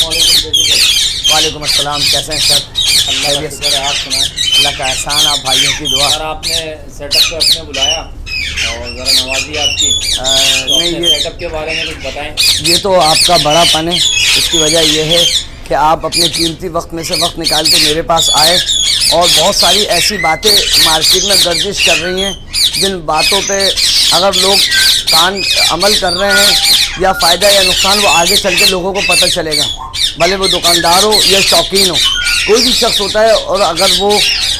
वालेकुम अस्सलाम। कैसे हैं सर? अल्लाह का शुक्र है। आप सुनाएं। अल्लाह का एहसान, आप भाइयों की दुआ। और आपने सेटअप पे अपने बुलाया और ज़रा नवाजी आपकी, तो नहीं, अपने ये सेटअप के बारे में कुछ बताएं। ये तो आपका बड़ापन है। इसकी वजह यह है कि आप अपने कीमती वक्त में से वक्त निकाल के मेरे पास आए और बहुत सारी ऐसी बातें मार्केट में गर्दिश कर रही हैं जिन बातों पे अगर लोग अमल कर रहे हैं या फ़ायदा या नुकसान वो आगे चल के लोगों को पता चलेगा। भले वो दुकानदार हो या शौकीन हो, कोई भी शख्स होता है, और अगर वो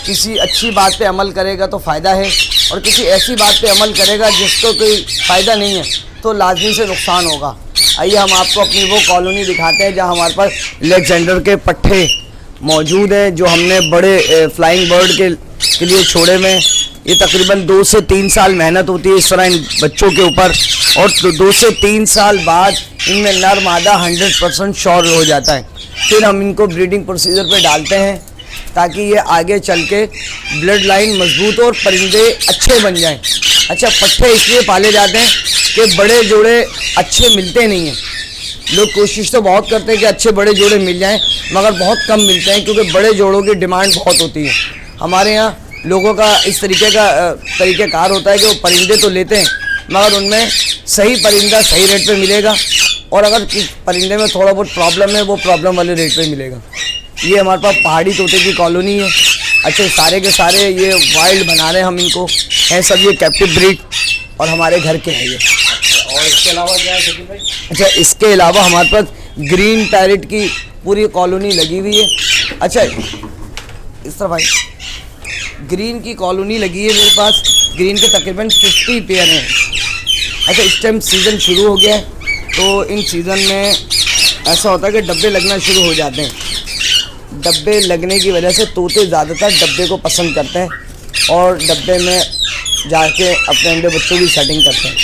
किसी अच्छी बात पे अमल करेगा तो फ़ायदा है, और किसी ऐसी बात पे अमल करेगा जिसको कोई फ़ायदा नहीं है तो लाजमी से नुकसान होगा। आइए हम आपको अपनी वो कॉलोनी दिखाते हैं जहाँ हमारे पास अलेक्जेंडर के पट्टे मौजूद हैं जो हमने बड़े फ्लाइंग बर्ड के लिए छोड़े में। ये तकरीबन 2 से 3 साल मेहनत होती है इस तरह इन बच्चों के ऊपर, और 2 से 3 साल बाद इनमें नर मादा 100% श्योर हो जाता है। फिर हम इनको ब्रीडिंग प्रोसीजर पे डालते हैं ताकि ये आगे चल के ब्लड लाइन मजबूत और परिंदे अच्छे बन जाएं। अच्छा, पट्टे इसलिए पाले जाते हैं कि बड़े जोड़े अच्छे मिलते नहीं हैं। लोग कोशिश तो बहुत करते हैं कि अच्छे बड़े जोड़े मिल जाएं, मगर बहुत कम मिलते हैं क्योंकि बड़े जोड़ों की डिमांड बहुत होती है। हमारे यहाँ लोगों का इस तरीक़ेकार होता है कि वो परिंदे तो लेते हैं मगर उनमें सही परिंदा सही रेट पे मिलेगा, और अगर परिंदे में थोड़ा बहुत प्रॉब्लम है वो प्रॉब्लम वाले रेट पे मिलेगा। ये हमारे पास पहाड़ी तोते की कॉलोनी है। अच्छा, सारे के सारे ये वाइल्ड बना रहे हैं हम इनको, हैं सब ये कैप्टिव ब्रीड और हमारे घर के हैं ये। और इसके अलावा क्या है शकील भाई? अच्छा, इसके अलावा हमारे पास ग्रीन पैरेट की पूरी कॉलोनी लगी हुई है। अच्छा, इस तरह भाई ग्रीन की कॉलोनी लगी है मेरे पास। ग्रीन के तकरीबन 50 पेयर हैं। अच्छा, इस टाइम सीज़न शुरू हो गया है तो इन सीज़न में ऐसा होता है कि डब्बे लगना शुरू हो जाते हैं। डब्बे लगने की वजह से तोते ज़्यादातर डब्बे को पसंद करते हैं और डब्बे में जाके अपने अंडे बच्चों की सेटिंग करते हैं।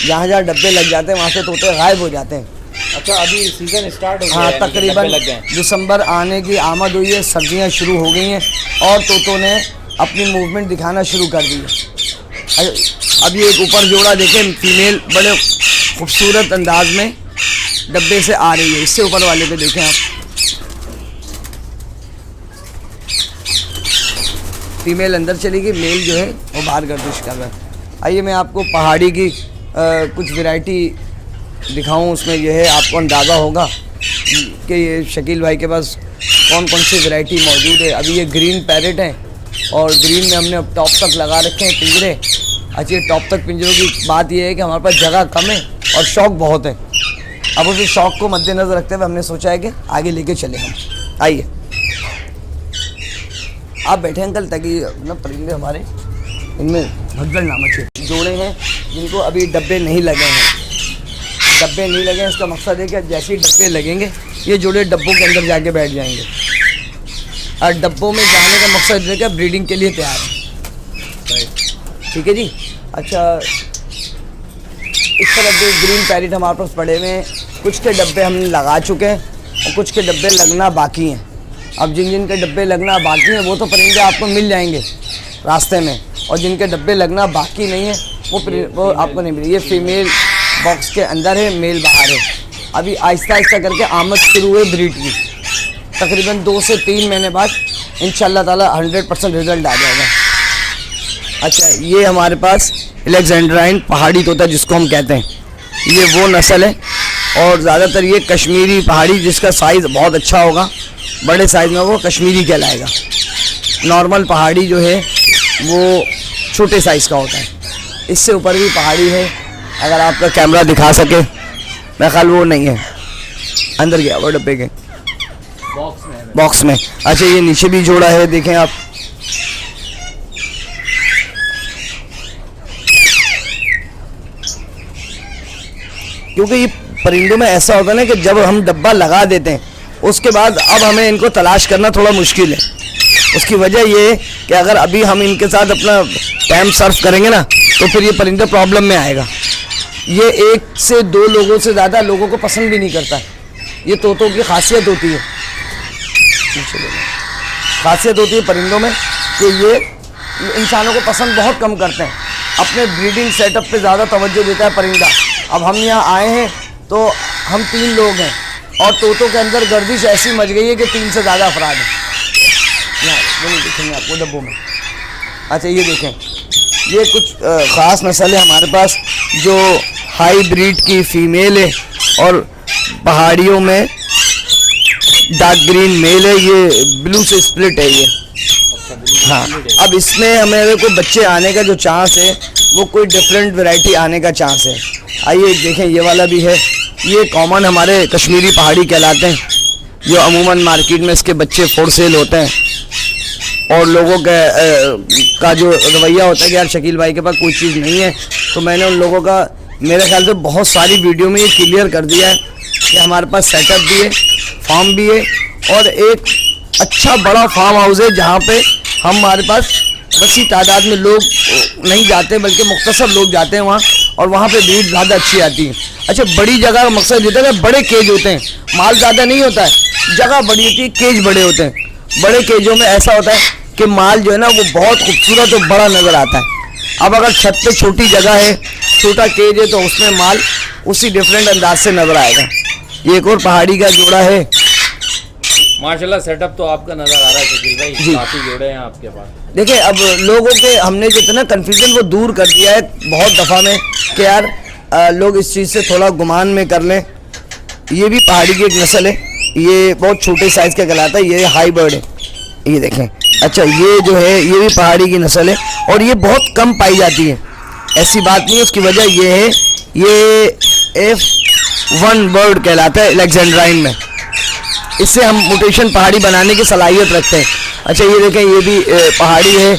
जहाँ जहाँ डब्बे लग जाते हैं वहाँ से तोते गायब हो जाते हैं। अच्छा, अभी सीज़न स्टार्ट हो गया हाँ, है, तकरीबन लग गए। दिसंबर आने की आमद हुई है, सर्दियाँ शुरू हो गई हैं और तोतों ने अपनी मूवमेंट दिखाना शुरू कर दी है। अब ये एक ऊपर जोड़ा देखें, फीमेल बड़े खूबसूरत अंदाज में डब्बे से आ रही है। इससे ऊपर वाले पे देखें आप, फीमेल अंदर चली गई, मेल जो है वो बाहर गर्दिश कर रहा है। आइए मैं आपको पहाड़ी की कुछ वैरायटी दिखाऊं, उसमें यह है आपको अंदाज़ा होगा कि ये शकील भाई के पास कौन कौन सी वैरायटी मौजूद है। अभी ये ग्रीन पैरेट है और ग्रीन में हमने अब टॉप तक लगा रखे हैं पिंजरे। अच्छा, ये टॉप तक पिंजरों की बात यह है कि हमारे पास जगह कम है और शौक़ बहुत है। अब उस शौक़ को मद्देनज़र रखते हुए हमने सोचा है कि आगे लेके चले हम। आइए आप बैठे अंकल, ताकि ना परिंदे हमारे इनमें भगदड़ ना मचे। जोड़े हैं जिनको अभी डब्बे नहीं लगे हैं। डब्बे नहीं लगे हैं इसका मकसद है कि जैसे ही डब्बे लगेंगे ये जोड़े डब्बों के अंदर जाके बैठ जाएंगे, और डब्बों में जाने का मकसद है कि ब्रीडिंग के लिए तैयार है। ठीक है जी। अच्छा, इस तरह के ग्रीन पैरेट हमारे पास पड़े हुए हैं। कुछ के डब्बे हमने लगा चुके हैं और कुछ के डब्बे लगना बाकी हैं। अब जिन के डब्बे लगना बाकी हैं वो तो परिंदे आपको मिल जाएंगे रास्ते में, और जिनके डब्बे लगना बाकी नहीं है वो आपको नहीं मिलेंगे। ये फीमेल बॉक्स के अंदर है, मेल बाहर है। अभी आहिस्ता आहिस्ता करके आमद शुरू हुई ब्रीड की। तकरीबन 2 से 3 महीने बाद इंशाल्लाह ताला 100% रिज़ल्ट आ जाएगा। अच्छा, ये हमारे पास अलेक्जेंड्राइन पहाड़ी तोता जिसको हम कहते हैं, ये वो नस्ल है, और ज़्यादातर ये कश्मीरी पहाड़ी जिसका साइज़ बहुत अच्छा होगा, बड़े साइज़ में वो कश्मीरी कहलाएगा। नॉर्मल पहाड़ी जो है वो छोटे साइज़ का होता है। इससे ऊपर भी पहाड़ी है, अगर आपका कैमरा दिखा सके। मेरा ख्याल वो नहीं है, अंदर गया वो डब्बे के बॉक्स में। अच्छा, ये नीचे भी जोड़ा है, देखें आप। क्योंकि ये परिंदों में ऐसा होता है ना कि जब हम डब्बा लगा देते हैं उसके बाद अब हमें इनको तलाश करना थोड़ा मुश्किल है। उसकी वजह ये है कि अगर अभी हम इनके साथ अपना टाइम सर्व करेंगे ना तो फिर ये परिंदा प्रॉब्लम में आएगा। ये 1 से 2 लोगों से ज़्यादा लोगों को पसंद भी नहीं करता है। ये तोतों की खासियत होती है, परिंदों में कि ये इंसानों को पसंद बहुत कम करते हैं। अपने ब्रीडिंग सेटअप पे ज़्यादा तवज्जो देता है परिंदा। अब हम यहाँ आए हैं तो हम 3 लोग हैं, और तोतों के अंदर गर्दिश ऐसी मच गई है कि 3 से ज़्यादा अफराद हैं। यहाँ वो नहीं दिखेंगे आपको डब्बों में। अच्छा ये देखें, ये कुछ ख़ास नस्ल है हमारे पास जो हाई ब्रीड की फ़ीमेल है और पहाड़ियों में डार्क ग्रीन मेल है, ये ब्लू से स्प्लिट है ये। हाँ, अब इसमें हमारे को बच्चे आने का जो चांस है वो कोई डिफरेंट वैरायटी आने का चांस है। आइए देखें, ये वाला भी है। ये कॉमन हमारे कश्मीरी पहाड़ी कहलाते हैं, जो अमूमन मार्केट में इसके बच्चे फॉर सेल होते हैं। और लोगों का जो रवैया होता है कि यार शकील भाई के पास कोई चीज़ नहीं है, तो मैंने उन लोगों का मेरे ख्याल से बहुत सारी वीडियो में ये क्लियर कर दिया है कि हमारे पास सेटअप भी है, फार्म भी है और एक अच्छा बड़ा फार्म हाउस है जहाँ पे हमारे पास वसी तादाद में लोग नहीं जाते बल्कि मुख्तसर लोग जाते हैं वहाँ, और वहाँ पे भीड़ ज़्यादा अच्छी आती है। अच्छा, बड़ी जगह का मकसद ये है कि बड़े केज होते हैं, माल ज़्यादा नहीं होता है, जगह बड़ी होती है, केज बड़े होते हैं। बड़े केजों में ऐसा होता है कि माल जो है ना वो बहुत खूबसूरत और बड़ा नज़र आता है। अब अगर छत पे छोटी जगह है, छोटा केज है, तो उसमें माल उसी डिफरेंट अंदाज से नज़र आएगा। ये एक और पहाड़ी का जोड़ा है। माशाल्लाह सेटअप तो आपका नज़र आ रहा है शकील भाई, जी। काफ़ी जोड़े हैं आपके पास। देखिए, अब लोगों के हमने जितना कन्फ्यूज़न वो दूर कर दिया है बहुत दफ़ा में कि यार लोग इस चीज़ से थोड़ा गुमान में कर लें। ये भी पहाड़ी की एक नस्ल है, ये बहुत छोटे साइज़ का कहलाता है, ये हाई बर्ड है, ये देखें। अच्छा, ये जो है ये भी पहाड़ी की नस्ल है और ये बहुत कम पाई जाती है, ऐसी बात नहीं है। उसकी वजह ये है, ये F1 बर्ड कहलाता है अलेक्जेंड्राइन में। इससे हम म्यूटेशन पहाड़ी बनाने की सलाहियत रखते हैं। अच्छा, ये देखें, ये भी पहाड़ी है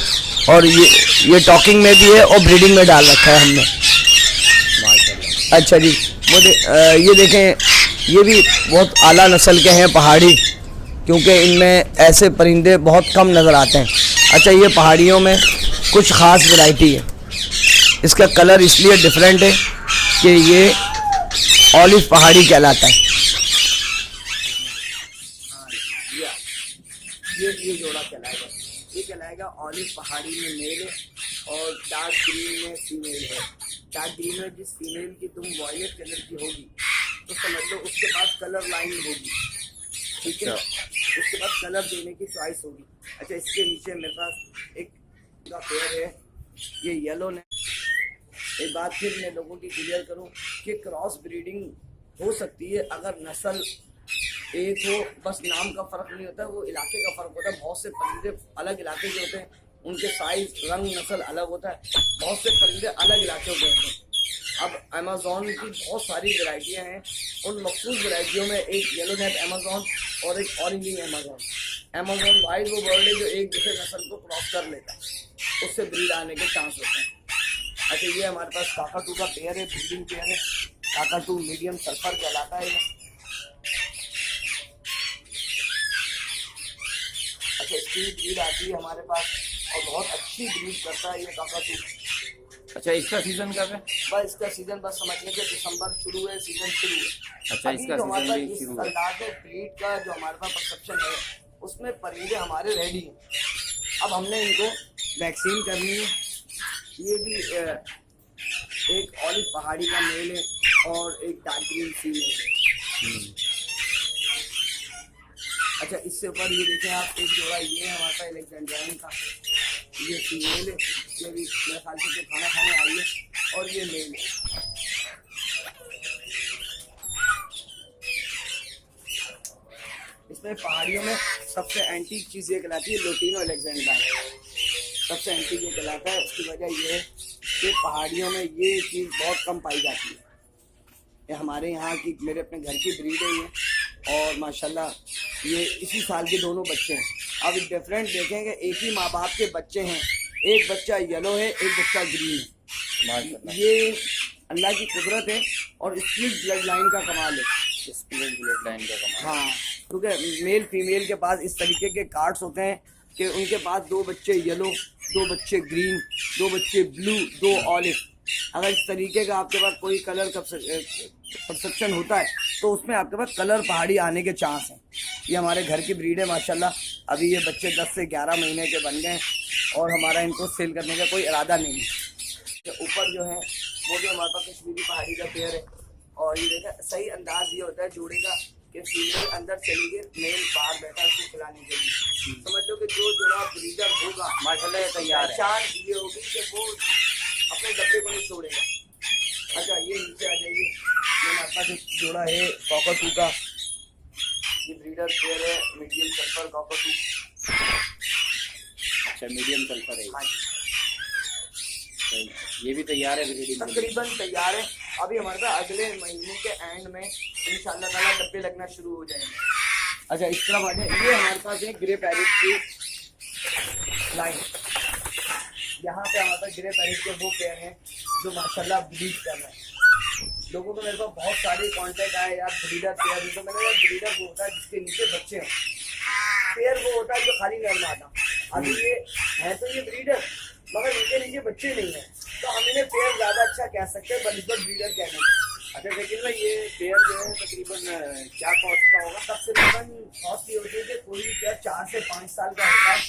और ये टॉकिंग में भी है और ब्रीडिंग में डाल रखा है हमने। माशाल्लाह। अच्छा जी, ये देखें, ये भी बहुत आला नस्ल के हैं पहाड़ी, क्योंकि इनमें ऐसे परिंदे बहुत कम नज़र आते हैं। अच्छा, ये पहाड़ियों में कुछ ख़ास वैरायटी है, इसका कलर इसलिए डिफरेंट है कि ये ऑलिव पहाड़ी कहलाता है। ये जोड़ा कहलाएगा, ये कहलाएगा ऑलिव पहाड़ी में मेल है और डार्क ग्रीन में फीमेल है। डार्क ग्रीन में जिस फीमेल की तुम वॉयलेट कलर की होगी तो समझ लो उसके पास कलर लाइन होगी, ठीक है, उसके पास कलर देने की चॉइस होगी। अच्छा, इसके नीचे मेरे पास एक का पेयर है, ये येलो ने। एक बात फिर मैं लोगों की क्लियर करूं कि क्रॉस ब्रीडिंग हो सकती है अगर नस्ल एक हो, बस नाम का फ़र्क नहीं होता है, वो इलाके का फ़र्क होता है। बहुत से परिंदे अलग इलाके के होते हैं, उनके साइज, रंग, नस्ल अलग होता है। बहुत से परिंदे अलग इलाके के होते हैं। अब अमेज़ॉन की बहुत सारी वैरायटियां हैं, उन मखसूस वैरायटियों में एक येलो नेक अमेज़ॉन और एक orange wing Amazon. Amazon white वो बर्ड है जो एक दूसरे नस्ल को क्रॉस कर लेता है, उससे ब्रीड आने के चांस होते हैं। अच्छा, ये हमारे पास काकाटू का पेयर है, ब्रीडिंग पेयर है। काकाटू मीडियम सल्फर कहलाता है। अच्छा, इसकी ब्रीड आती है हमारे पास और बहुत अच्छी ब्रीड करता है ये काकाटू। अच्छा, इसका सीजन कब है? बस इसका सीजन बस समझ लीजिए दिसंबर शुरू है, सीजन शुरू है। अच्छा, इसका सीजन भी शुरू है। अंदाज है ब्रीड का जो हमारे पास परसेप्शन है, उसमें परिंदे हमारे रेडी हैं। अब हमने इनको वैक्सीन करनी है। ये भी एक ऑलिव पहाड़ी का मेल है और एक डार्क ग्रीन फीमेल है। अच्छा, इससे ऊपर ये देखें आप, एक जोड़ा ये है हमारे पास अलेक्जेंड्राइन का, ये फीमेल है, ये भी मेरे ख्याल से खाना खाने आई है, और ये मेल है। इसमें पहाड़ियों में सबसे एंटीक चीज़ ये कहलाती है लोटिनो अलेक्जेंड्राइन, सबसे एंटीक ये कहलाता है। उसकी वजह ये है कि पहाड़ियों में ये चीज़ बहुत कम पाई जाती है। ये हमारे यहाँ की, मेरे अपने घर की ब्रीड है ये, और माशाल्लाह ये इसी साल के दोनों बच्चे हैं। अब डिफरेंट देखेंगे, एक ही माँ बाप के बच्चे हैं, एक बच्चा येलो है, एक बच्चा ग्रीन है। ये अल्लाह की कुदरत है और स्प्लिट ब्लड लाइन का कमाल है। स्प्लिट ब्लड लाइन का कमाल। हाँ, क्योंकि मेल फीमेल के पास इस तरीके के कार्ड्स होते हैं कि उनके पास 2 बच्चे येलो, 2 बच्चे ग्रीन, 2 बच्चे ब्लू, 2 ऑलिव। अगर इस तरीके का आपके पास कोई कलर का परसेप्शन होता है तो उसमें आपके पास कलर पहाड़ी आने के चांस हैं। ये हमारे घर की ब्रीड है माशाल्लाह। अभी ये बच्चे 10 से 11 महीने के बन गए और हमारा इनको सेल करने का कोई इरादा नहीं है। तो ऊपर जो है वो भी हमारे पास कश्मीरी पहाड़ी का पेयर है। और ये देखा, सही अंदाज ये होता है जोड़े का कि फीमेल अंदर चली गई, मेल बाहर बैठा उसको खिलाने के लिए। समझ लो कि जो जोड़ा ब्रीडर होगा माशाल्लाह ये तैयार है। पहचान ये होगी कि वो अपने डब्बे को नहीं छोड़ेगा। अच्छा ये नीचे आ जाइए, ये हमारे पास एक जोड़ा है कॉकटू का, ये ब्रीडर पेयर है मीडियम सल्फर कॉकटू। अच्छा मीडियम सल्फर है। हाँ जी ये भी तैयार है ब्रीडिंग के लिए। तकरीबन तैयार है। अभी हमारे पास अगले महीने के एंड में इंशाल्लाह ताला डब्बे लगना शुरू हो जाएंगे। अच्छा इस तरफ आ जाए, ये हमारे पास है ग्रे पैरेट की लाइन। यहाँ पे हमारे पास ग्रे पैरेट के वो पेयर हैं जो माशाल्लाह ब्रीड कर रहे हैं। लोगों को मेरे पास बहुत सारे कांटेक्ट आए यार ब्रीडर पेयर, तो मैंने यार ब्रीडर वो होता है जिसके नीचे बच्चे हैं, पेयर वो होता है जो खाली नर मादा। अभी ये है तो ये ब्रीडर मगर इनके नीचे बच्चे नहीं है, तो हम इन्हें पेयर ज्यादा अच्छा कह सकते हैं बनिस्बत ब्रीडर कहने के। अच्छा लेकिन भाई ये पेयर जो है तकरीबन क्या कॉस्ट का होगा? तकरीबन कॉस्ट ये होती है कि कोई भी पेयर 4 से 5 साल का होता है,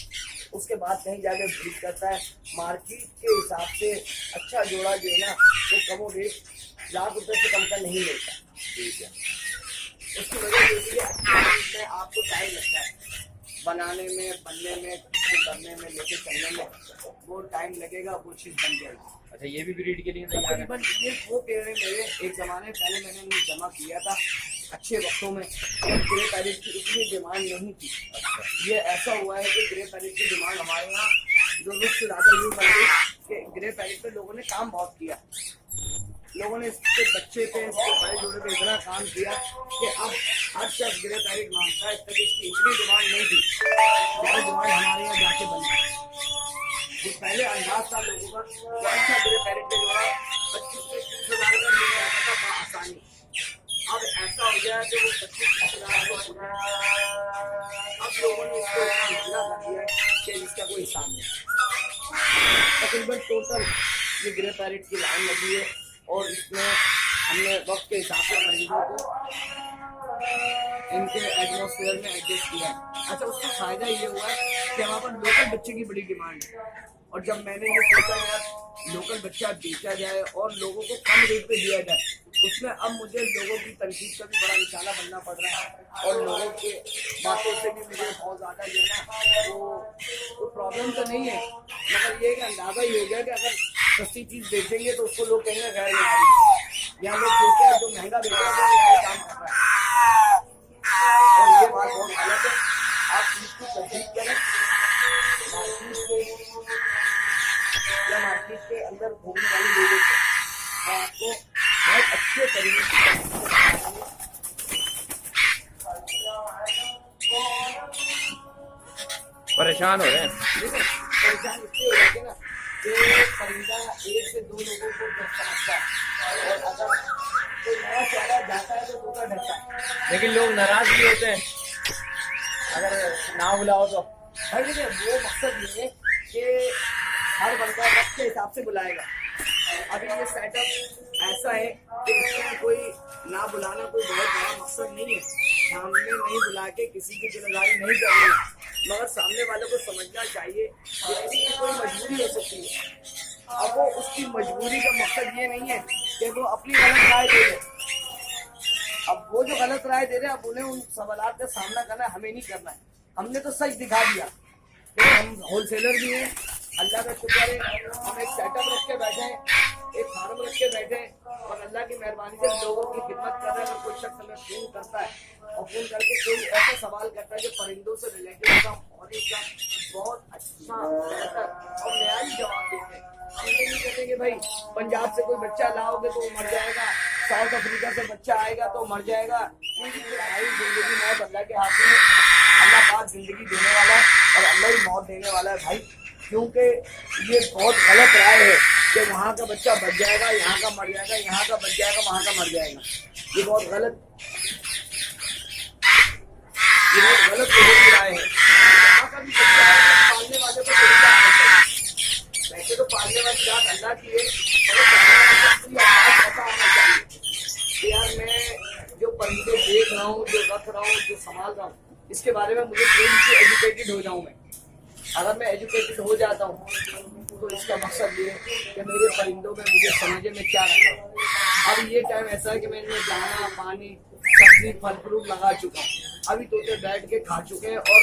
उसके बाद कहीं जाके ब्रीड करता है। मार्केट के हिसाब से अच्छा जोड़ा जो है ना वो कमो बेश ₹1,00,000 से कम का नहीं मिलता। ठीक है। उसकी वजह ये होती है अच्छी में आपको टाइम लगता है बनाने में, बनने में, करने में, लेके चलने में, वो टाइम लगेगा, वो चीज़ बन जाएगी। अच्छा ये भी ब्रीड के लिए तैयार है। तकरीबन ये वो पेड़ है मेरे, एक जमाने पहले मैंने इन्हें जमा किया था अच्छे वक्तों में, जब ग्रे पैरेट की इतनी डिमांड नहीं थी। अच्छा ये ऐसा हुआ है कि ग्रे पैरेट की डिमांड हमारे यहाँ जो रुख से ज़्यादा यूँ बन गई कि ग्रे पैरेट पे लोगों ने काम बहुत किया। लोगों ने इसके बच्चे पे, इसके बड़े जोड़े पे इतना काम किया कि अब हर शख्स ग्रे पैरेट मांगता है। तक इसकी इतनी डिमांड नहीं थी, जितनी डिमांड हमारे यहाँ जाके बनी। जो पहले अंदाज था लोगों का तो अच्छा ग्रे पैरेट का जोड़ा 25 से 30 हज़ार का मिल जाता था आसानी। अब ऐसा हो गया कि वो 25-30 हज़ार का, अब लोगों ने इसको इतना कर दिया कि इसका कोई हिसाब नहीं। तकरीबन टोटल ये ग्रे पैरेट की लाइन लगी है और इसमें हमने वक्त के हिसाब से मरीजों को इनके एटमॉस्फेयर में एडजस्ट किया है। अच्छा उसका फायदा ये हुआ है कि हमारे पास लोकल बच्चे की बड़ी डिमांड है, और जब मैंने ये सोचा यार लोकल बच्चा बेचा जाए और लोगों को कम रेट पे दिया जाए, उसमें अब मुझे लोगों की तनकीद का भी बड़ा निशाना बनना पड़ रहा है और लोगों के बातों से भी मुझे बहुत ज़्यादा जो है ना वो प्रॉब्लम तो नहीं है, मगर ये कि अंदाज़ा ही हो गया कि अगर सस्ती चीज़ बेचेंगे तो उसको लोग कहेंगे गैर निकाली, या लोग सोचते हैं जो महंगा बेच रहा है वो काम कर रहा है, और ये बात बहुत गलत है। आप चीज़ की तस्दीक करें मार्केट से या मार्केट के अंदर घूमने वाले लोगों से, मैं आपको बहुत अच्छे तरीके से परेशान हो रहे हैं। ठीक है। परेशान इसलिए हो जाते ना कि परिंदा 1 से 2 लोगों को जब समझता है, और अगर कोई नया चेहरा जाता है तो दूसरा डरता है। लेकिन लोग नाराज भी होते हैं अगर ना बुलाओ तो। भाई देखिए वो मकसद ये है कि हर बंदा वक्त के हिसाब से बुलाएगा। अभी ये सेटअप ऐसा है कि इसमें कोई ना बुलाना कोई बहुत बड़ा मकसद नहीं है, सामने नहीं बुला के किसी की जिम्मेदारी नहीं करनी है, मगर सामने वाले को समझना चाहिए कि किसी की कोई मजबूरी हो सकती है। अब वो उसकी मजबूरी का मकसद ये नहीं है कि वो अपनी गलत राय दे दे। अब वो जो गलत राय दे रहे हैं अब उन्हें उन सवालात का सामना करना है, हमें नहीं करना है। हमने तो सच दिखा दिया कि हम होलसेलर भी हैं, अल्लाह का शुक्र है, हम एक सेटअप रख के बैठे हैं, एक फार्म रख के बैठे हैं, और अल्लाह की मेहरबानी से लोगों की खिदमत कर रहे हैं। अगर कोई शख्स हमें फोन करता है और फोन करके कोई ऐसा सवाल करता है जो परिंदों से रिलेटेड होगा, और इसका बहुत अच्छा बेहतर और न्यायी जवाब देते हैं। हम ये नहीं कहते कि भाई पंजाब से कोई बच्चा लाओगे तो वो मर जाएगा, साउथ अफ्रीका से बच्चा आएगा तो मर जाएगा, क्योंकि भाई जिंदगी मौत अल्लाह के हाथ में, अल्लाह पाक जिंदगी देने वाला है और अल्लाह ही मौत देने वाला है भाई। क्योंकि ये बहुत गलत राय है कि वहाँ का बच्चा बच जाएगा, यहाँ का मर जाएगा, यहाँ का बच जाएगा, वहाँ का मर जाएगा। ये बहुत गलत लोगों की राय है। यहाँ का भी बच्चा पालने वाले को तरीका आना चाहिए। वैसे तो पालने वाली बात अल्लाह की है, मगर पता आना चाहिए कि यार मैं जो परिंदे देख रहा हूँ, जो रख रहा हूँ, जो संभाल रहा हूँ, इसके बारे में मुझे थोड़ी सी एजुकेटेड हो जाऊँ मैं। अगर मैं एजुकेटेड हो जाता हूँ तो इसका मकसद ये है कि मेरे परिंदों में मुझे समझने में क्या रखा अब ये टाइम ऐसा है कि मैं इनमें दाना पानी सब्जी फल फ्रूट लगा चुका हूँ। अभी तोते बैठ के खा चुके हैं और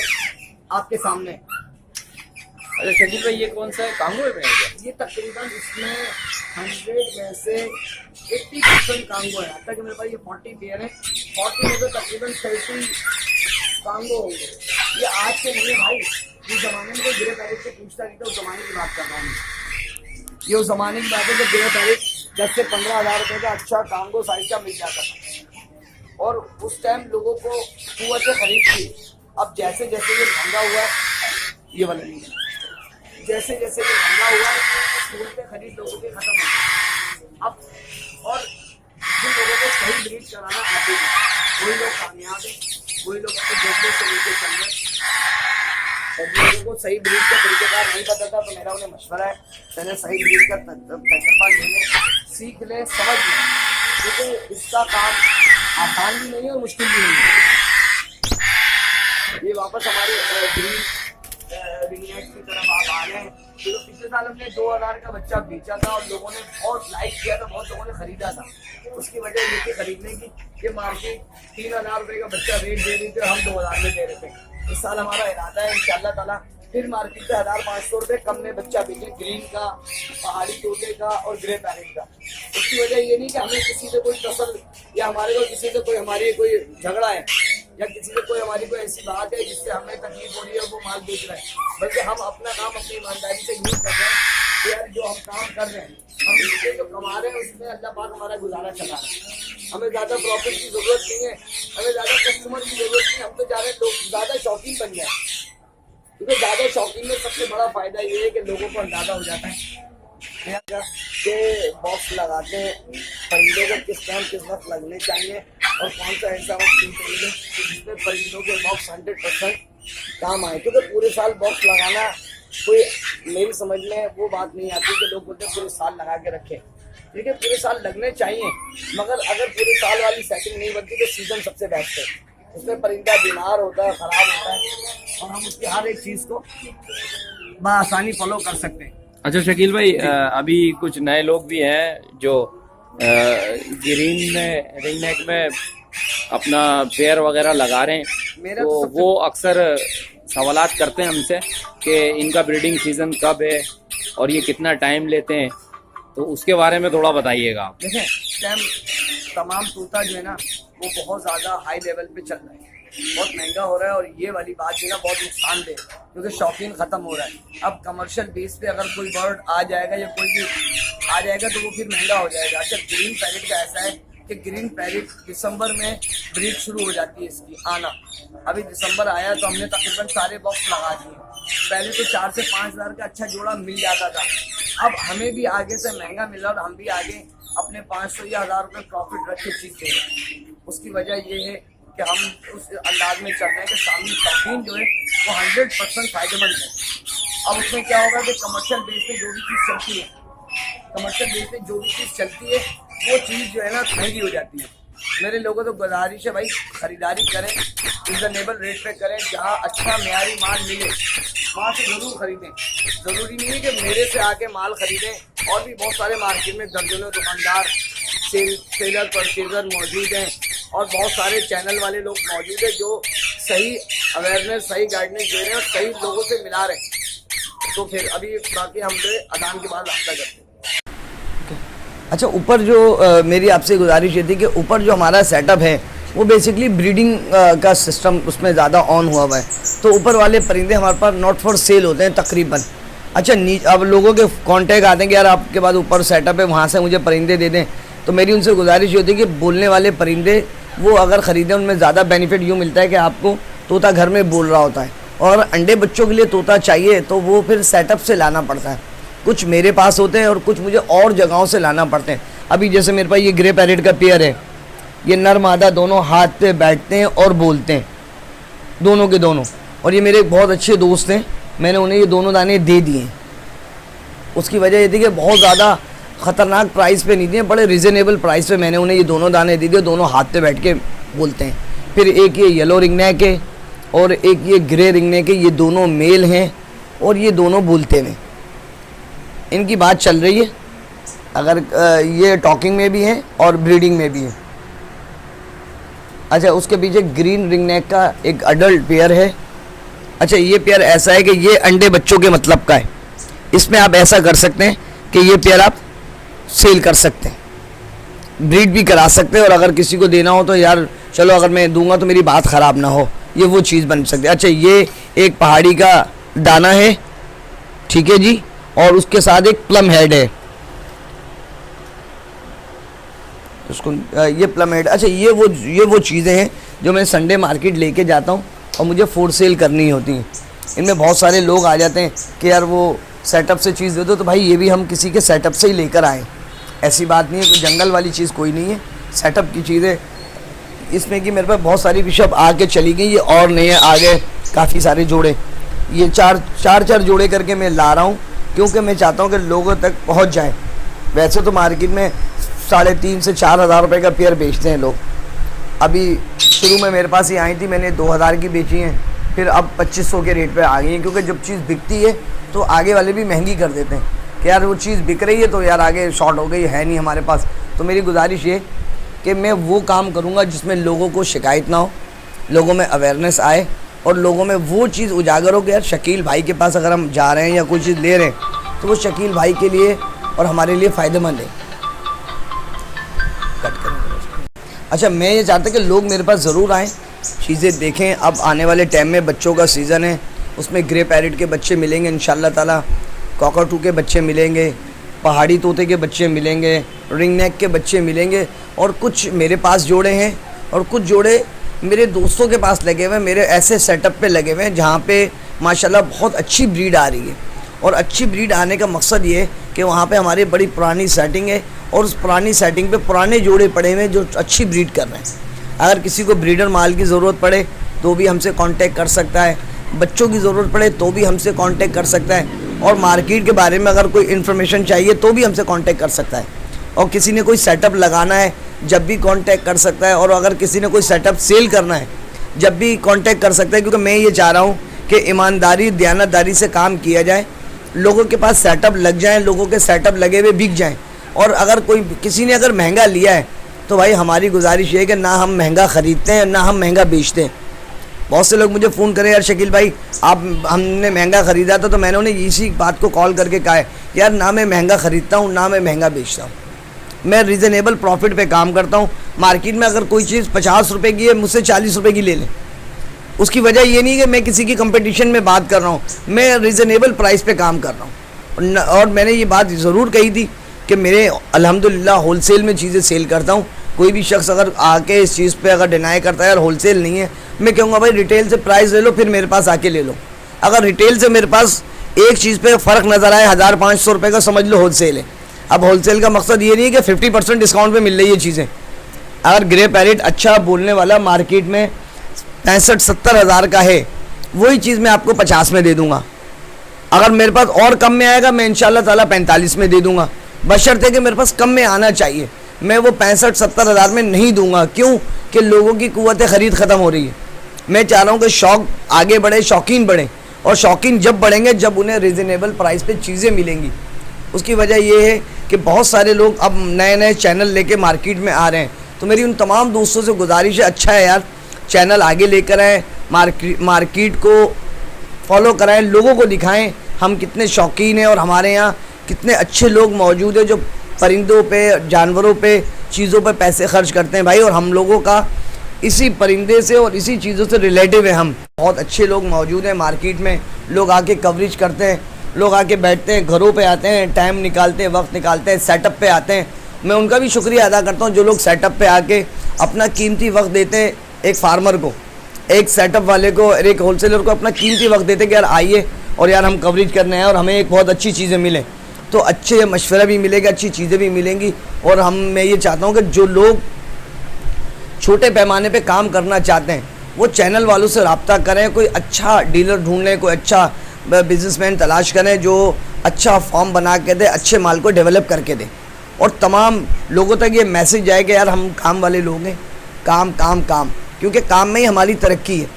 आपके सामने। अच्छा शकील भाई, ये कौन सा है, कांगो है क्या? ये तकरीबन इसमें 100 में से 80% कांगो है। हालांकि मेरे पास ये 40 पेयर है, 40 में से तकरीबन 30 कांगो होंगे। ये आज के नहीं है भाई, जिस जमाने में कोई ग्रे पैरेट से पूछता नहीं था उस जमाने की बात कर रहा हूँ। ये उस जमाने की बात है जब ग्रे पैरेट 10 से 15 हज़ार रुपये का अच्छा कांगो साइज का मिल जाता था और उस टाइम लोगों को कुवत से खरीद थी। अब जैसे जैसे ये महंगा हुआ है, ये वाला नहीं है, जैसे जैसे ये महंगा हुआ स्कूल पे खरीद लोगों के खत्म हो गए। अब और जिन लोगों को सही ब्रीड कराना आते हैं वही लोग कामयाब हैं, वही लोग अपने जज्बे से लेके चल रहे हैं। और जिन लोगों को सही ब्रीड का तरीकेकार नहीं पता था तो मेरा उन्हें मशवरा है पहले सही ब्रीड का तजर्बा लेने, सीख लें, समझ लें, क्योंकि इसका काम आसान भी नहीं है और मुश्किल भी नहीं है। ये वापस हमारे ग्रीन रिंगनेट की तरफ आप आ रहे हैं। तो पिछले साल हमने 2000 का बच्चा बेचा था और लोगों ने बहुत लाइक किया था, बहुत लोगों ने खरीदा था। उसकी वजह ये थी खरीदने की, ये मार्केट 3000 रुपये का बच्चा रेट दे रही थी, हम 2000 में दे रहे थे। इस साल हमारा इरादा है इंशाल्लाह ताला फिर मार्केट से 1500 रुपये कम में बच्चा बेचे, ग्रीन का, पहाड़ी तोते का और ग्रे पैरेट का। उसकी वजह ये नहीं कि हमें किसी से कोई तसल या हमारे को किसी से कोई हमारी कोई झगड़ा है या किसी से कोई हमारी कोई ऐसी बात है जिससे हमें तकलीफ हो रही है और वो माल बेच रहे हैं, बल्कि हम अपना काम अपनी ईमानदारी से यूज कर रहे हैं कि यार जो हम काम कर रहे हैं हम इससे जो कमा रहे हैं उसमें अल्लाह पाक हमारा गुजारा चला रहे हैं। हमें ज़्यादा प्रॉफिट की जरूरत नहीं है, हमें ज़्यादा कस्टमर की जरूरत नहीं है। हम तो जा रहे हैं लोग ज़्यादा शौकीन बन जाए, क्योंकि ज़्यादा शौकीन में सबसे बड़ा फायदा ये है कि लोगों को अंदाजा हो जाता है कि बॉक्स लगाते हैं परिंदों को किस टाइम किस वक्त लगने चाहिए और कौन सा ऐसा वक्त चाहिए जिसमें परिंदों के बॉक्स 100% काम आए। क्योंकि पूरे साल बॉक्स लगाना कोई मेरी समझ में वो बात नहीं आती कि लोग बोलते पूरे साल लगा के रखें। देखिए पूरे साल लगने चाहिए, मगर अगर पूरे साल वाली सेटिंग नहीं बनती तो सीजन सबसे बेस्ट है। उसमें परिंदा बीमार होता है, खराब होता है और हम उसकी हर एक चीज़ को बआसानी फॉलो कर सकते हैं। अच्छा शकील भाई, अभी कुछ नए लोग भी हैं जो ग्रीन में रिंग नेक में अपना पेयर वगैरह लगा रहे हैं, तो वो अक्सर सवालात करते हैं हमसे कि इनका ब्रीडिंग सीजन कब है और ये कितना टाइम लेते हैं, तो उसके बारे में थोड़ा बताइएगा आप। देखें टाइम तमाम तोता जो है ना वो बहुत ज़्यादा हाई लेवल पे चल रहा है, बहुत महंगा हो रहा है और ये वाली बात जो है ना बहुत नुकसानदेह है क्योंकि शौकीन ख़त्म हो रहा है। अब कमर्शियल बेस पे अगर कोई बर्ड आ जाएगा या कोई भी आ जाएगा तो वो फिर महंगा हो जाएगा। अच्छा ग्रीन पैरेट का ऐसा है कि ग्रीन पैरेट दिसंबर में ब्रीड शुरू हो जाती है इसकी आना। अभी दिसंबर आया तो हमने तकरीबन सारे बॉक्स लगा दिए। पहले तो 4 से 5 हज़ार का अच्छा जोड़ा मिल जाता था, अब हमें भी आगे से महंगा मिल रहा और हम भी आगे अपने 500 या 1000 रुपये प्रॉफिट रख के चीज़ दे रहे हैं। उसकी वजह ये है कि हम उस अंदाज में चल रहे हैं कि सामने शौकीन जो है वो 100% फायदेमंद है। अब उसमें क्या होगा कि कमर्शियल बेस पे जो भी चीज़ चलती है, कमर्शियल बेस पे जो भी चीज़ चलती है वो चीज़ जो है ना महंगी हो जाती है। मेरे लोगों तो गुजारिश है भाई खरीदारी करें, रिजनेबल रेट पे करें, जहाँ अच्छा मेयारी माल मिले वहाँ से ज़रूर खरीदें। ज़रूरी नहीं है कि मेरे से आके माल खरीदें, और भी बहुत सारे मार्केट में दर्जनों दुकानदार सेलर परचेजर मौजूद हैं और बहुत सारे चैनल वाले लोग मौजूद हैं जो सही अवेयरनेस सही गाइडेंस दे रहे हैं और सही लोगों से मिला रहे हैं। तो फिर अभी बाकी हम अजान के बाद रब्ता करते हैं। अच्छा ऊपर जो मेरी आपसे गुजारिश ये थी कि ऊपर जो हमारा सेटअप है वो बेसिकली ब्रीडिंग का सिस्टम उसमें ज़्यादा ऑन हुआ है, तो ऊपर वाले परिंदे हमारे पास नॉट फॉर सेल होते हैं तकरीबन। अच्छा अब लोगों के कांटेक्ट आते हैं कि यार आपके पास ऊपर सेटअप है वहाँ से मुझे परिंदे दे दें, तो मेरी उनसे गुजारिश होती है कि बोलने वाले परिंदे वो अगर ख़रीदें उनमें ज़्यादा बेनिफिट यूँ मिलता है कि आपको तोता घर में बोल रहा होता है, और अंडे बच्चों के लिए तोता चाहिए तो वो फिर सेटअप से लाना पड़ता है। कुछ मेरे पास होते हैं और कुछ मुझे और जगहों से लाना पड़ते हैं। अभी जैसे मेरे पास ये ग्रे पैरेट का पेयर है, ये नर मादा दोनों हाथ पे बैठते हैं और बोलते हैं, दोनों के दोनों। और ये मेरे बहुत अच्छे दोस्त हैं, मैंने उन्हें ये दोनों दाने दे दिए। उसकी वजह ये थी कि बहुत ज़्यादा ख़तरनाक प्राइस पे नहीं दिए, बड़े रिजनेबल प्राइस पे मैंने उन्हें ये दोनों दाने दे दिए, दोनों हाथ पे बैठ के बोलते हैं। फिर एक ये येलो रिंगनेक है और एक ये ग्रे रिंगनेक है, ये दोनों मेल हैं और ये दोनों बोलते हैं। इनकी बात चल रही है, अगर ये टॉकिंग में भी हैं और ब्रीडिंग में भी हैं। अच्छा, उसके पीछे ग्रीन रिंग नेक का एक अडल्ट पेयर है। अच्छा, ये पेयर ऐसा है कि ये अंडे बच्चों के मतलब का है। इसमें आप ऐसा कर सकते हैं कि ये पेयर आप सेल कर सकते हैं, ब्रीड भी करा सकते हैं, और अगर किसी को देना हो तो यार चलो अगर मैं दूंगा तो मेरी बात ख़राब ना हो, ये वो चीज़ बन सकती है। अच्छा, ये एक पहाड़ी का दाना है, ठीक है जी, और उसके साथ एक प्लम हेड है, उसको ये प्लम हेड। अच्छा, ये वो चीज़ें हैं जो मैं संडे मार्केट लेके जाता हूँ और मुझे फॉर सेल करनी होती हैं। इनमें बहुत सारे लोग आ जाते हैं कि यार वो सेटअप से चीज़ दे दो, तो भाई ये भी हम किसी के सेटअप से ही लेकर आए, ऐसी बात नहीं है, कोई जंगल वाली चीज़ कोई नहीं है, सेटअप की चीज़ है। इसमें कि मेरे पास बहुत सारी बिशप आके चली गई, ये और नए आ गए काफ़ी सारे जोड़े, ये चार जोड़े करके मैं ला रहा हूँ, क्योंकि मैं चाहता हूँ कि लोगों तक पहुँच जाए। वैसे तो मार्केट में 3,500 से 4,000 रुपये का पेयर बेचते हैं लोग। अभी शुरू में मेरे पास ही आई थी, मैंने 2,000 की बेची हैं, फिर अब 2,500 के रेट पे आ गई हैं, क्योंकि जब चीज़ बिकती है तो आगे वाले भी महंगी कर देते हैं कि यार वो चीज़ बिक रही है तो यार आगे शॉर्ट हो गई है नहीं हमारे पास। तो मेरी गुजारिश ये कि मैं वो काम करूँगा जिसमें लोगों को शिकायत ना हो, लोगों में अवेयरनेस आए और लोगों में वो चीज़ उजागर हो कि यार शकील भाई के पास अगर हम जा रहे हैं या कोई चीज़ ले रहे हैं तो वो शकील भाई के लिए और हमारे लिए फ़ायदेमंद है। अच्छा, मैं ये चाहता कि लोग मेरे पास ज़रूर आएँ, चीज़ें देखें। अब आने वाले टाइम में बच्चों का सीज़न है, उसमें ग्रे पैरेट के बच्चे मिलेंगे इंशाल्लाह ताला, कॉकरटू के बच्चे मिलेंगे, पहाड़ी तोते के बच्चे मिलेंगे, रिंग नेक के बच्चे मिलेंगे, और कुछ मेरे पास जोड़े हैं और कुछ जोड़े मेरे दोस्तों के पास लगे हुए हैं, मेरे ऐसे सेटअप पे लगे हुए हैं जहाँ पे माशाल्लाह बहुत अच्छी ब्रीड आ रही है। और अच्छी ब्रीड आने का मकसद ये है कि वहाँ पे हमारी बड़ी पुरानी सेटिंग है और उस पुरानी सेटिंग पे पुराने जोड़े पड़े हुए हैं जो अच्छी ब्रीड कर रहे हैं। अगर किसी को ब्रीडर माल की ज़रूरत पड़े तो भी हमसे कांटेक्ट कर सकता है, बच्चों की ज़रूरत पड़े तो भी हमसे कांटेक्ट कर सकता है, और मार्केट के बारे में अगर कोई इन्फॉर्मेशन चाहिए तो भी हमसे कांटेक्ट कर सकता है, और किसी ने कोई सेटअप लगाना है जब भी कांटेक्ट कर सकता है, और अगर किसी ने कोई सेटअप सेल करना है जब भी कांटेक्ट कर सकता है। क्योंकि मैं ये चाह रहा हूँ कि ईमानदारी दयानतदारी से काम किया जाए, लोगों के पास सेटअप लग जाएँ, लोगों के सेटअप लगे हुए बिक जाएँ। और अगर किसी ने अगर महंगा लिया है तो भाई हमारी गुजारिश ये है कि ना हम महंगा ख़रीदते हैं ना हम महंगा बेचते हैं। बहुत से लोग मुझे फ़ोन करें, यार शकील भाई हमने महंगा ख़रीदा था, तो मैंने उन्हें इसी बात को कॉल करके कहा है यार ना मैं महंगा ख़रीदता हूँ ना मैं महंगा बेचता हूँ, मैं रीज़नेबल प्रॉफिट पे काम करता हूँ। मार्केट में अगर कोई चीज़ 50 रुपये की है, मुझसे 40 रुपये की ले लें, उसकी वजह ये नहीं कि मैं किसी की कंपटीशन में बात कर रहा हूँ, मैं रीज़नेबल प्राइस पे काम कर रहा हूँ। और मैंने ये बात ज़रूर कही थी कि मेरे अल्हम्दुलिल्लाह होलसेल में चीज़ें सेल करता हूँ। कोई भी शख्स अगर आके इस चीज़ पे अगर डिनाई करता है यार होलसेल नहीं है, मैं कहूँगा भाई रिटेल से प्राइस ले लो फिर मेरे पास आके ले लो। अगर रिटेल से मेरे पास एक चीज़ पे फ़र्क नज़र आए 1,500 रुपये का, समझ लो होलसेल है। अब होलसेल का मकसद ये नहीं है कि 50% डिस्काउंट पे मिल रही है चीज़ें। अगर ग्रे पैरेट अच्छा बोलने वाला मार्केट में 65-70 हज़ार का है, वही चीज़ मैं आपको 50 में दे दूँगा। अगर मेरे पास और कम में आएगा मैं इंशाल्लाह ताला 45 में दे दूँगा, बशर्ते कि मेरे पास कम में आना चाहिए। मैं वो 65-70 हज़ार में नहीं दूंगा, क्यों कि लोगों की कुव्वत ख़रीद ख़त्म हो रही है। मैं चाह रहा हूँ कि शौक़ आगे बढ़े, शौकीन बढ़े, और शौकीन जब बढ़ेंगे जब उन्हें रीज़नेबल प्राइस पे चीज़ें मिलेंगी। उसकी वजह ये है कि बहुत सारे लोग अब नए नए चैनल लेके मार्केट में आ रहे हैं, तो मेरी उन तमाम दोस्तों से गुजारिश है, अच्छा है यार चैनल आगे लेकर आएँ, मार्केट को फॉलो कराएँ, लोगों को दिखाएँ हम कितने शौकीन हैं और हमारे यहाँ कितने अच्छे लोग मौजूद हैं जो परिंदों पे, जानवरों पे, चीज़ों पे पैसे खर्च करते हैं भाई। और हम लोगों का इसी परिंदे से और इसी चीज़ों से रिलेटिव है। हम बहुत अच्छे लोग मौजूद हैं मार्केट में, लोग आके कवरेज करते हैं, लोग आके बैठते हैं, घरों पे आते हैं, टाइम निकालते हैं, वक्त निकालते हैं, सेटअप पे आते हैं। मैं उनका भी शुक्रिया अदा करता हूँ जो लोग सेटअप पे आके अपना कीमती वक्त देते हैं। एक फार्मर को, एक सेटअप वाले को, एक होलसेलर को अपना कीमती वक्त देते हैं कि यार आइए और यार हम कवरेज करने हैं और हमें एक बहुत अच्छी चीज़ें मिलें, तो अच्छे मशवरा भी मिलेगा, अच्छी चीज़ें भी मिलेंगी। और मैं ये चाहता हूँ कि जो लोग छोटे पैमाने पे काम करना चाहते हैं वो चैनल वालों से रब्ता करें, कोई अच्छा डीलर ढूंढ लें, कोई अच्छा बिजनेसमैन तलाश करें जो अच्छा फॉर्म बना के दे, अच्छे माल को डेवलप करके दे, और तमाम लोगों तक ये मैसेज जाए कि यार हम काम वाले लोग हैं, काम काम काम, क्योंकि काम में ही हमारी तरक्की है।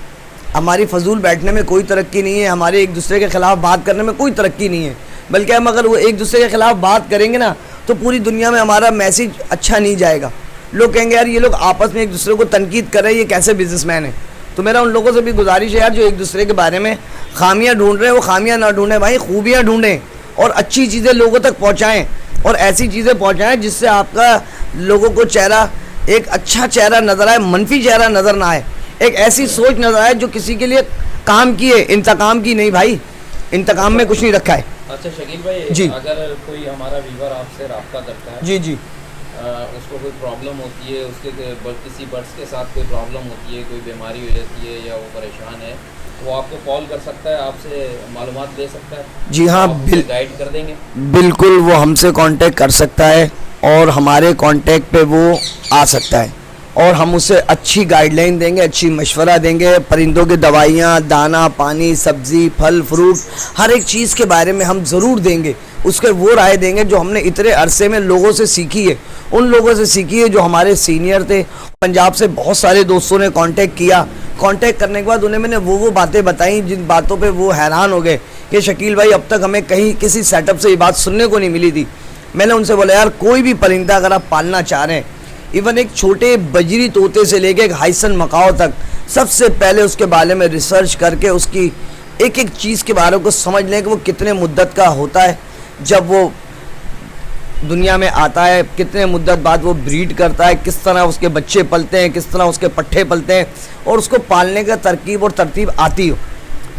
हमारी फजूल बैठने में कोई तरक्की नहीं है, हमारे एक दूसरे के ख़िलाफ़ बात करने में कोई तरक्की नहीं है, बल्कि हम अगर वो एक दूसरे के ख़िलाफ़ बात करेंगे ना तो पूरी दुनिया में हमारा मैसेज अच्छा नहीं जाएगा। लोग कहेंगे यार ये लोग आपस में एक दूसरे को तनकीद कर रहे हैं, ये कैसे बिजनेसमैन है। तो मेरा उन लोगों से भी गुजारिश है यार, जो एक दूसरे के बारे में खामियां ढूंढ रहे हैं वो खामियां ना ढूंढें भाई, खूबियां ढूंढें और अच्छी चीज़ें लोगों तक पहुंचाएं और ऐसी चीज़ें पहुंचाएं जिससे आपका लोगों को चेहरा एक अच्छा चेहरा नज़र आए, मनफी चेहरा नज़र ना आए, एक ऐसी सोच नज़र आए जो किसी के लिए काम की है, इंतकाम की नहीं भाई, इंतकाम में कुछ नहीं रखा है। अच्छा शकील भाई जी, अगर कोई हमारा व्यूवर आपसे रब्ता करता है, जी जी, उसको कोई प्रॉब्लम होती है, उसके किसी बर्ड्स के साथ कोई प्रॉब्लम होती है, कोई बीमारी हो जाती है या वो परेशान है, वो आपको कॉल कर सकता है, आपसे मालूमात ले सकता है? जी हाँ, गाइड कर देंगे? बिल्कुल, वो हमसे कांटेक्ट कर सकता है और हमारे कांटेक्ट पे वो आ सकता है और हम उसे अच्छी गाइडलाइन देंगे, अच्छी मशवरा देंगे। परिंदों की दवाइयाँ, दाना, पानी, सब्ज़ी, फल, फ्रूट, हर एक चीज़ के बारे में हम ज़रूर देंगे, उसके वो राय देंगे जो हमने इतने अरसे में लोगों से सीखी है, उन लोगों से सीखी है जो हमारे सीनियर थे। पंजाब से बहुत सारे दोस्तों ने कांटेक्ट किया, कांटेक्ट करने के बाद उन्हें मैंने वो बातें बताई जिन बातों पे वो हैरान हो गए कि शकील भाई अब तक हमें कहीं किसी सेटअप से ये बात सुनने को नहीं मिली थी। मैंने उनसे बोला यार कोई भी परिंदा अगर आप पालना चाह रहे हैं, इवन एक छोटे बजरी तोते से लेके एक हाइसन मकाओ तक, सबसे पहले उसके बारे में रिसर्च करके उसकी एक एक चीज़ के बारे को समझ लें कि वो कितने मुद्दत का होता है जब वो दुनिया में आता है, कितने मुद्दत बाद वो ब्रीड करता है, किस तरह उसके बच्चे पलते हैं, किस तरह उसके पट्ठे पलते हैं और उसको पालने का तरकीब और तरतीब आती हो।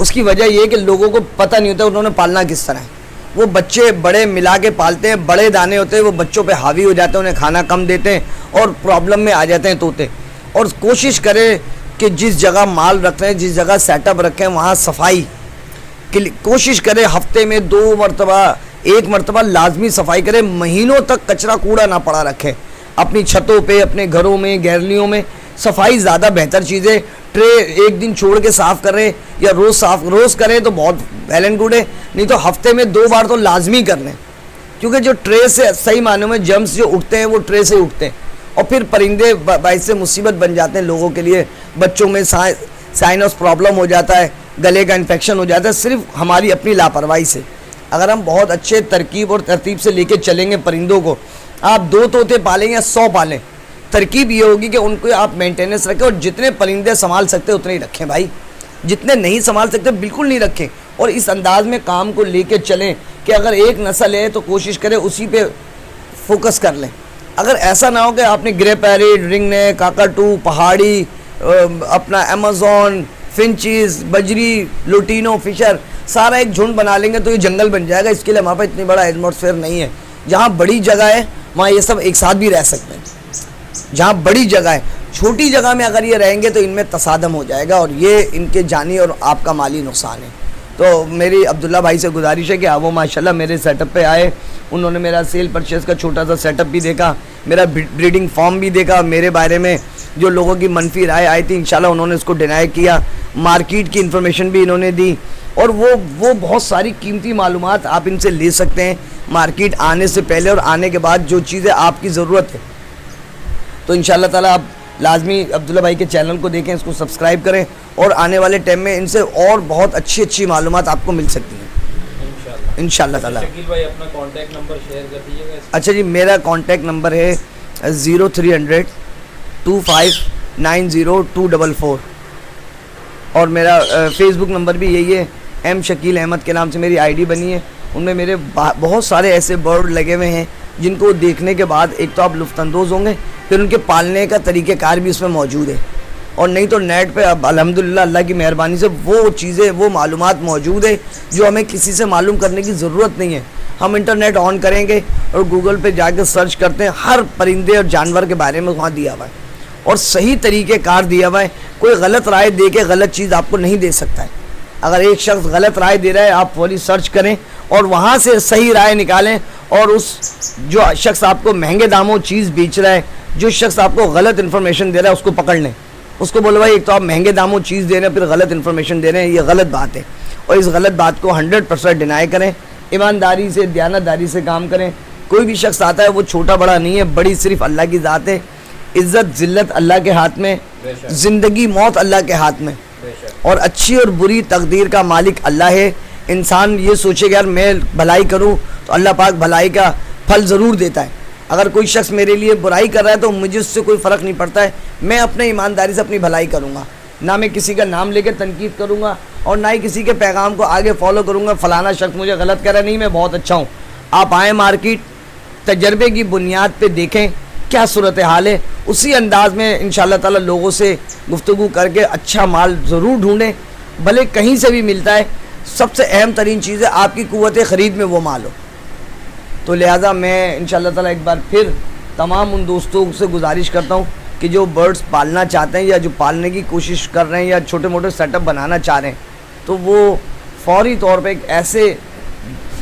उसकी वजह ये है कि लोगों को पता नहीं होता उन्होंने पालना किस तरह है। वो बच्चे बड़े मिला के पालते हैं, बड़े दाने होते हैं, वो बच्चों पे हावी हो जाते हैं, उन्हें खाना कम देते हैं और प्रॉब्लम में आ जाते हैं तोते। और कोशिश करें कि जिस जगह माल रख रहे हैं, जिस जगह सेटअप रखें, वहाँ सफाई की कोशिश करें। हफ्ते में 2 मरतबा, 1 मरतबा लाजमी सफाई करें। महीनों तक कचरा कूड़ा ना पड़ा रखें। अपनी छतों पे, अपने घरों में, गैलरियों में सफाई ज़्यादा बेहतर चीज़ है। ट्रे एक दिन छोड़ के साफ़ करें या रोज़ करें तो बहुत वेल एंड गुड है, नहीं तो हफ्ते में 2 बार तो लाजमी कर लें, क्योंकि जो ट्रे से सही मानों में जर्म्स जो उठते हैं वो ट्रे से उठते हैं और फिर परिंदे बाइस से मुसीबत बन जाते हैं लोगों के लिए। बच्चों में साइनस प्रॉब्लम हो जाता है, गले का इन्फेक्शन हो जाता है, सिर्फ हमारी अपनी लापरवाही से। अगर हम बहुत अच्छे तरकीब और तरतीब से लेके चलेंगे परिंदों को, आप 2 तोते पालें या 100 पालें, तरकीब ये होगी कि उनको आप मेंटेनेंस रखें और जितने परिंदे संभाल सकते उतने ही रखें भाई, जितने नहीं संभाल सकते बिल्कुल नहीं रखें। और इस अंदाज में काम को लेके चलें कि अगर एक नस्ल है तो कोशिश करें उसी पे फोकस कर लें। अगर ऐसा ना हो कि आपने ग्रे पैरेट, रिंगनेक, काकाटू, पहाड़ी, अपना अमेज़न, फिंचीज, बजरी, लुटीनो, फिशर सारा एक झुंड बना लेंगे तो ये जंगल बन जाएगा। इसके लिए हमारे पास इतनी बड़ा एटमॉस्फेयर नहीं है। जहाँ बड़ी जगह है वहाँ ये सब एक साथ भी रह सकते हैं। जहाँ बड़ी जगह है, छोटी जगह में अगर ये रहेंगे तो इनमें तसादम हो जाएगा और ये इनके जानी और आपका माली नुकसान है। तो मेरी अब्दुल्ला भाई से गुजारिश है कि वो माशाल्लाह मेरे सेटअप पे आए, उन्होंने मेरा सेल परचेज़ का छोटा सा सेटअप भी देखा, मेरा ब्रीडिंग फार्म भी देखा, मेरे बारे में जो लोगों की मनफी राय आई थी इंशाल्लाह उन्होंने उसको डिनाई किया, मार्केट की इन्फॉर्मेशन भी इन्होंने दी और वो बहुत सारी कीमती मालूमात आप इनसे ले सकते हैं मार्केट आने से पहले और आने के बाद जो चीज़ें आपकी ज़रूरत है। तो इंशाल्लाह ताला आप लाजमी अब्दुल्ला भाई के चैनल को देखें, इसको सब्सक्राइब करें और आने वाले टाइम में इनसे और बहुत अच्छी मालूमात आपको मिल सकती हैं इंशाल्लाह ताला। शकील भाई अपना कॉन्टैक्ट नंबर शेयर कर दीजिएगा। अच्छा जी, मेरा कॉन्टैक्ट नंबर है 0300 2590 और मेरा फेसबुक नंबर भी यही है, एम शकील अहमद के नाम से मेरी आईडी बनी है। उनमें मेरे बहुत सारे ऐसे बर्ड लगे हुए हैं जिनको देखने के बाद एक तो आप लुफ्तंदोज़ होंगे, फिर उनके पालने का तरीक़ेकार भी उसमें मौजूद है और नहीं तो नेट पे अब अल्हम्दुलिल्लाह अल्लाह की मेहरबानी से वो चीज़ें, वो मालूमात मौजूद है जो हमें किसी से मालूम करने की ज़रूरत नहीं है। हम इंटरनेट ऑन करेंगे और गूगल पे जाकर सर्च करते हैं, हर परिंदे और जानवर के बारे में वहाँ दिया हुआ है और सही तरीक़ेकार दिया हुआ है। कोई गलत राय दे के गलत चीज़ आपको नहीं दे सकता है। अगर एक शख्स गलत राय दे रहा है, आप फौरी सर्च करें और वहाँ से सही राय निकालें और उस जो शख्स आपको महंगे दामों चीज़ बेच रहा है, जो शख्स आपको गलत इन्फॉर्मेशन दे रहा है उसको पकड़ लें, उसको बोलो भाई एक तो आप महंगे दामों चीज़ दे रहे हैं फिर गलत इन्फॉर्मेशन दे रहे हैं, ये गलत बात है और इस गलत बात को 100% डिनाई करें। ईमानदारी से, दयानतदारी से काम करें। कोई भी शख्स आता है वो छोटा बड़ा नहीं है, बड़ी सिर्फ अल्लाह की ज़ात है। इज़्ज़त ज़िल्लत अल्लाह के हाथ में, ज़िंदगी मौत अल्लाह के हाथ में और अच्छी और बुरी तकदीर का मालिक अल्लाह है। इंसान ये सोचेगा यार मैं भलाई करूं तो अल्लाह पाक भलाई का फल ज़रूर देता है। अगर कोई शख्स मेरे लिए बुराई कर रहा है तो मुझे उससे कोई फ़र्क नहीं पड़ता है, मैं अपने ईमानदारी से अपनी भलाई करूँगा, ना मैं किसी का नाम लेकर तनकीद करूँगा और ना ही किसी के पैगाम को आगे फॉलो करूँगा, फ़लाना शख्स मुझे गलत कह रहा है, नहीं मैं बहुत अच्छा हूँ। आप आएँ मार्केट, तजर्बे की बुनियाद पे देखें क्या सूरत हाल है, उसी अंदाज़ में इंशाअल्लाह ताला लोगों से गुफ्तगू करके अच्छा माल ज़रूर ढूंढें, भले कहीं से भी मिलता है। सबसे अहम तरीन चीज़ है आपकी क़ुव्वत ख़रीद में वो माल हो। तो लिहाजा मैं इंशाअल्लाह ताला एक बार फिर तमाम उन दोस्तों से गुजारिश करता हूँ कि जो बर्ड्स पालना चाहते हैं या जो पालने की कोशिश कर रहे हैं या छोटे मोटे सेटअप बनाना चाह रहे हैं, तो वो फौरी तौर पे एक ऐसे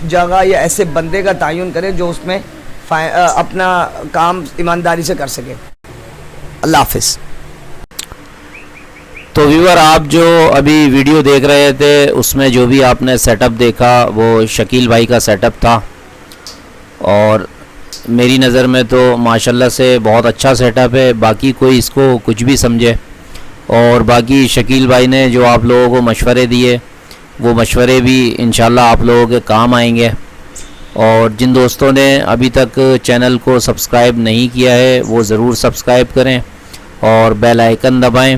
जगह या ऐसे बंदे का तयन करें जो उसमें अपना काम ईमानदारी से कर सके। अल्लाह हाफ़िज़। तो व्यूअर, आप जो अभी वीडियो देख रहे थे उसमें जो भी आपने सेटअप देखा वो शकील भाई का सेटअप था और मेरी नज़र में तो माशाल्लाह से बहुत अच्छा सेटअप है। बाकी कोई इसको कुछ भी समझे, और बाकी शकील भाई ने जो आप लोगों को मशवरे दिए वो मशवरे भी इंशाल्लाह आप लोगों के काम आएंगे। और जिन दोस्तों ने अभी तक चैनल को सब्सक्राइब नहीं किया है वो ज़रूर सब्सक्राइब करें और बेल आइकन दबाएं